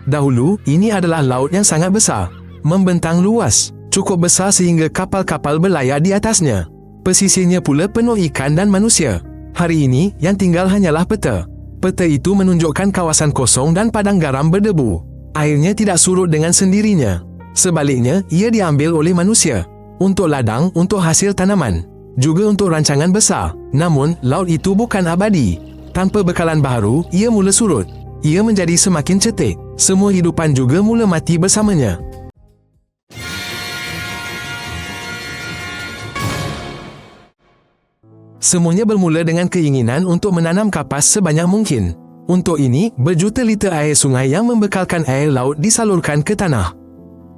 Dahulu, ini adalah laut yang sangat besar, membentang luas, cukup besar sehingga kapal-kapal berlayar di atasnya. Pesisirnya pula penuh ikan dan manusia. Hari ini, yang tinggal hanyalah peta. Peta itu menunjukkan kawasan kosong dan padang garam berdebu. Airnya tidak surut dengan sendirinya. Sebaliknya, ia diambil oleh manusia. Untuk ladang, untuk hasil tanaman. Juga untuk rancangan besar. Namun, laut itu bukan abadi. Tanpa bekalan baharu, ia mula surut. Ia menjadi semakin cetek. Semua hidupan juga mula mati bersamanya. Semuanya bermula dengan keinginan untuk menanam kapas sebanyak mungkin. Untuk ini, berjuta liter air sungai yang membekalkan air laut disalurkan ke tanah.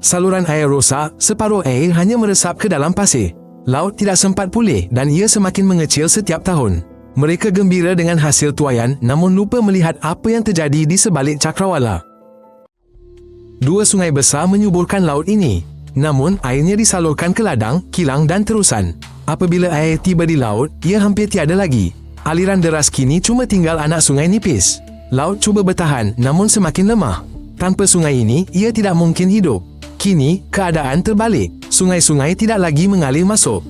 Saluran air rosak, separuh air hanya meresap ke dalam pasir. Laut tidak sempat pulih dan ia semakin mengecil setiap tahun. Mereka gembira dengan hasil tuaian namun lupa melihat apa yang terjadi di sebalik cakrawala. Dua sungai besar menyuburkan laut ini. Namun, airnya disalurkan ke ladang, kilang dan terusan. Apabila air tiba di laut, ia hampir tiada lagi. Aliran deras kini cuma tinggal anak sungai nipis. Laut cuba bertahan namun semakin lemah. Tanpa sungai ini, ia tidak mungkin hidup. Kini, keadaan terbalik. Sungai-sungai tidak lagi mengalir masuk.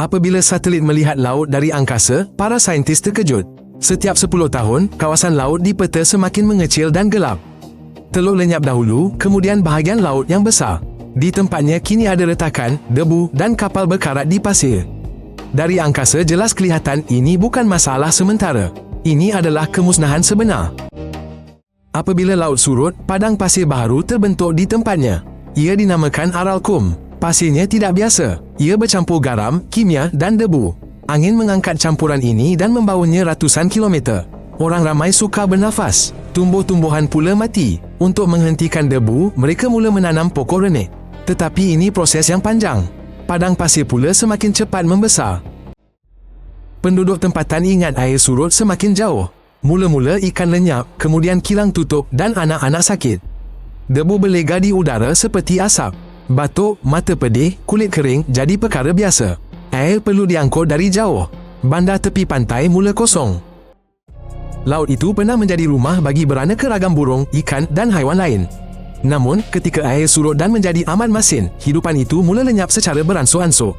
Apabila satelit melihat laut dari angkasa, para saintis terkejut. Setiap 10 tahun, kawasan laut di peta semakin mengecil dan gelap. Teluk lenyap dahulu, kemudian bahagian laut yang besar. Di tempatnya kini ada retakan, debu dan kapal berkarat di pasir. Dari angkasa jelas kelihatan ini bukan masalah sementara. Ini adalah kemusnahan sebenar. Apabila laut surut, padang pasir baharu terbentuk di tempatnya. Ia dinamakan Aralkum. Pasirnya tidak biasa. Ia bercampur garam, kimia dan debu. Angin mengangkat campuran ini dan membawanya ratusan kilometer. Orang ramai sukar bernafas. Tumbuh-tumbuhan pula mati. Untuk menghentikan debu, mereka mula menanam pokok renek. Tetapi ini proses yang panjang. Padang pasir pula semakin cepat membesar. Penduduk tempatan ingat air surut semakin jauh. Mula-mula ikan lenyap, kemudian kilang tutup dan anak-anak sakit. Debu berlega di udara seperti asap. Batuk, mata pedih, kulit kering jadi perkara biasa. Air perlu diangkut dari jauh. Bandar tepi pantai mula kosong. Laut itu pernah menjadi rumah bagi beraneka ragam burung, ikan dan haiwan lain. Namun, ketika air surut dan menjadi amat masin, hidupan itu mula lenyap secara beransur-ansur.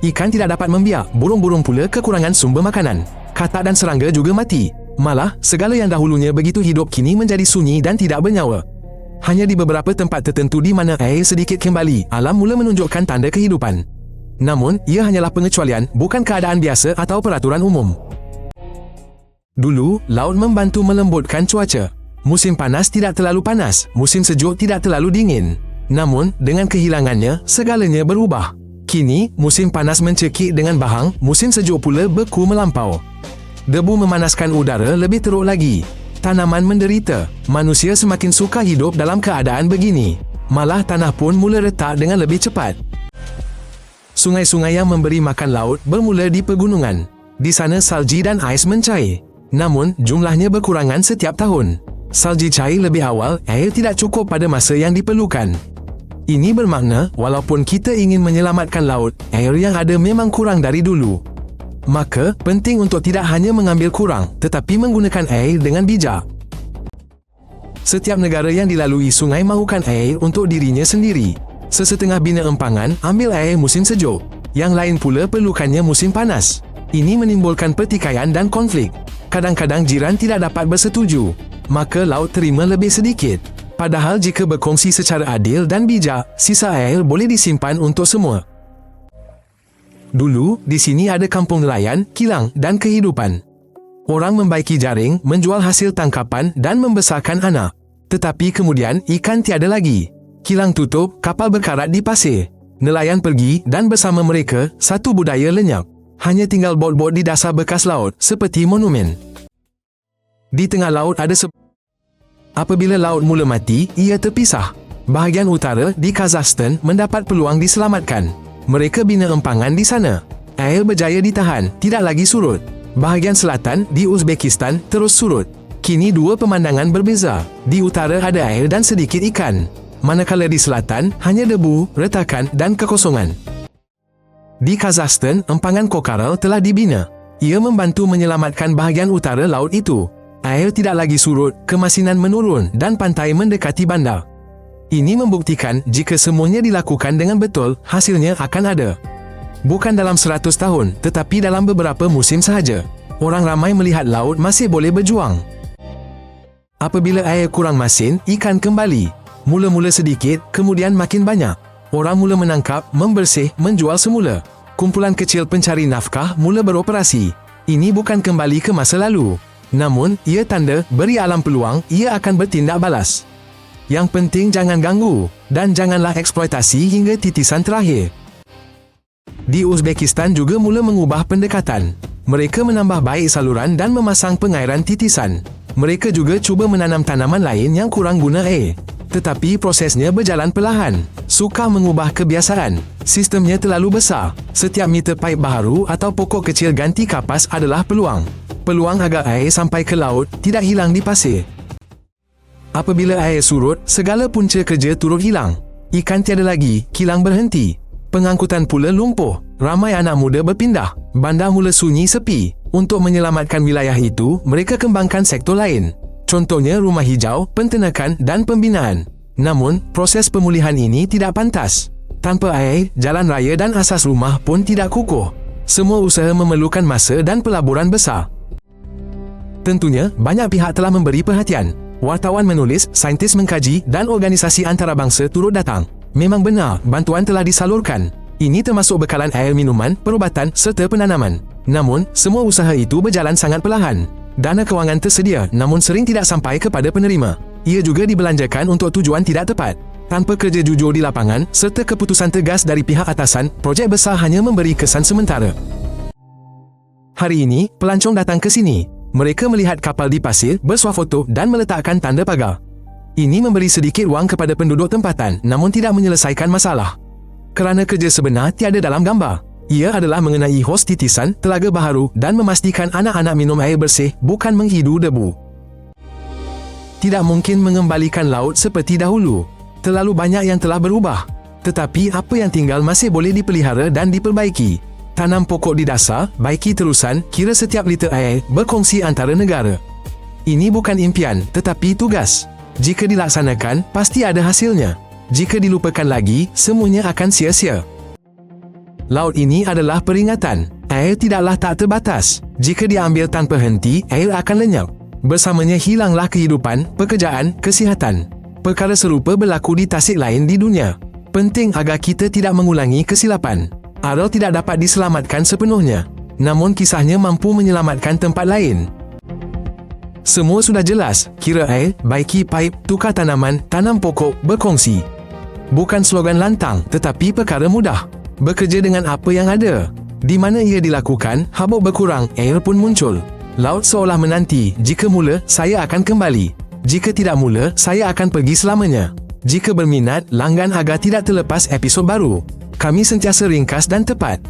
Ikan tidak dapat membiak, burung-burung pula kekurangan sumber makanan. Katak dan serangga juga mati. Malah, segala yang dahulunya begitu hidup kini menjadi sunyi dan tidak bernyawa. Hanya di beberapa tempat tertentu di mana air sedikit kembali, alam mula menunjukkan tanda kehidupan. Namun, ia hanyalah pengecualian, bukan keadaan biasa atau peraturan umum. Dulu, laut membantu melembutkan cuaca. Musim panas tidak terlalu panas, musim sejuk tidak terlalu dingin. Namun, dengan kehilangannya, segalanya berubah. Kini, musim panas mencekik dengan bahang, musim sejuk pula beku melampau. Debu memanaskan udara lebih teruk lagi. Tanaman menderita. Manusia semakin suka hidup dalam keadaan begini. Malah tanah pun mula retak dengan lebih cepat. Sungai-sungai yang memberi makan laut bermula di pegunungan. Di sana salji dan ais mencair. Namun, jumlahnya berkurangan setiap tahun. Salji cair lebih awal, air tidak cukup pada masa yang diperlukan. Ini bermakna, walaupun kita ingin menyelamatkan laut, air yang ada memang kurang dari dulu. Maka, penting untuk tidak hanya mengambil kurang, tetapi menggunakan air dengan bijak. Setiap negara yang dilalui sungai mahukan air untuk dirinya sendiri. Sesetengah bina empangan ambil air musim sejuk. Yang lain pula perlukannya musim panas. Ini menimbulkan pertikaian dan konflik. Kadang-kadang jiran tidak dapat bersetuju. Maka laut terima lebih sedikit. Padahal jika berkongsi secara adil dan bijak, sisa air boleh disimpan untuk semua. Dulu, di sini ada kampung nelayan, kilang dan kehidupan. Orang membaiki jaring, menjual hasil tangkapan dan membesarkan anak. Tetapi kemudian ikan tiada lagi. Kilang tutup, kapal berkarat di pasir. Nelayan pergi dan bersama mereka, satu budaya lenyap. Hanya tinggal bot-bot di dasar bekas laut, seperti monumen. Di tengah laut ada Apabila laut mula mati, ia terpisah. Bahagian utara di Kazakhstan mendapat peluang diselamatkan. Mereka bina empangan di sana. Air berjaya ditahan, tidak lagi surut. Bahagian selatan di Uzbekistan terus surut. Kini dua pemandangan berbeza. Di utara ada air dan sedikit ikan. Manakala di selatan hanya debu, retakan dan kekosongan. Di Kazakhstan, empangan Kokarel telah dibina. Ia membantu menyelamatkan bahagian utara laut itu. Air tidak lagi surut, kemasinan menurun dan pantai mendekati bandar. Ini membuktikan jika semuanya dilakukan dengan betul, hasilnya akan ada. Bukan dalam 100 tahun, tetapi dalam beberapa musim sahaja. Orang ramai melihat laut masih boleh berjuang. Apabila air kurang masin, ikan kembali. Mula-mula sedikit, kemudian makin banyak. Orang mula menangkap, membersih, menjual semula. Kumpulan kecil pencari nafkah mula beroperasi. Ini bukan kembali ke masa lalu. Namun, ia tanda beri alam peluang, ia akan bertindak balas. Yang penting jangan ganggu, dan janganlah eksploitasi hingga titisan terakhir. Di Uzbekistan juga mula mengubah pendekatan. Mereka menambah baik saluran dan memasang pengairan titisan. Mereka juga cuba menanam tanaman lain yang kurang guna air. Tetapi prosesnya berjalan perlahan. Sukar mengubah kebiasaan. Sistemnya terlalu besar. Setiap meter paip baharu atau pokok kecil ganti kapas adalah peluang. Peluang agar air sampai ke laut tidak hilang di pasir. Apabila air surut, segala punca kerja turut hilang. Ikan tiada lagi, kilang berhenti. Pengangkutan pula lumpuh. Ramai anak muda berpindah. Bandar mula sunyi sepi. Untuk menyelamatkan wilayah itu, mereka kembangkan sektor lain. Contohnya rumah hijau, penternakan dan pembinaan. Namun, proses pemulihan ini tidak pantas. Tanpa air, jalan raya dan asas rumah pun tidak kukuh. Semua usaha memerlukan masa dan pelaburan besar. Tentunya, banyak pihak telah memberi perhatian. Wartawan menulis, saintis mengkaji dan organisasi antarabangsa turut datang. Memang benar, bantuan telah disalurkan. Ini termasuk bekalan air minuman, perubatan serta penanaman. Namun, semua usaha itu berjalan sangat perlahan. Dana kewangan tersedia namun sering tidak sampai kepada penerima. Ia juga dibelanjakan untuk tujuan tidak tepat. Tanpa kerja jujur di lapangan serta keputusan tegas dari pihak atasan, projek besar hanya memberi kesan sementara. Hari ini, pelancong datang ke sini. Mereka melihat kapal di pasir, bersuah foto dan meletakkan tanda pagar. Ini memberi sedikit wang kepada penduduk tempatan namun tidak menyelesaikan masalah. Kerana kerja sebenar tiada dalam gambar. Ia adalah mengenai hos titisan, telaga baharu dan memastikan anak-anak minum air bersih, bukan menghidu debu. Tidak mungkin mengembalikan laut seperti dahulu. Terlalu banyak yang telah berubah. Tetapi apa yang tinggal masih boleh dipelihara dan diperbaiki. Tanam pokok di dasar, baiki terusan, kira setiap liter air, berkongsi antara negara. Ini bukan impian, tetapi tugas. Jika dilaksanakan, pasti ada hasilnya. Jika dilupakan lagi, semuanya akan sia-sia. Laut ini adalah peringatan. Air tidaklah tak terbatas. Jika diambil tanpa henti, air akan lenyap. Bersamanya hilanglah kehidupan, pekerjaan, kesihatan. Perkara serupa berlaku di tasik lain di dunia. Penting agar kita tidak mengulangi kesilapan. Aral tidak dapat diselamatkan sepenuhnya. Namun kisahnya mampu menyelamatkan tempat lain. Semua sudah jelas. Kira air, baiki paip, tukar tanaman, tanam pokok, berkongsi. Bukan slogan lantang, tetapi perkara mudah. Bekerja dengan apa yang ada. Di mana ia dilakukan, habuk berkurang, air pun muncul. Laut seolah menanti, jika mula, saya akan kembali. Jika tidak mula, saya akan pergi selamanya. Jika berminat, langgan agar tidak terlepas episod baru. Kami sentiasa ringkas dan tepat.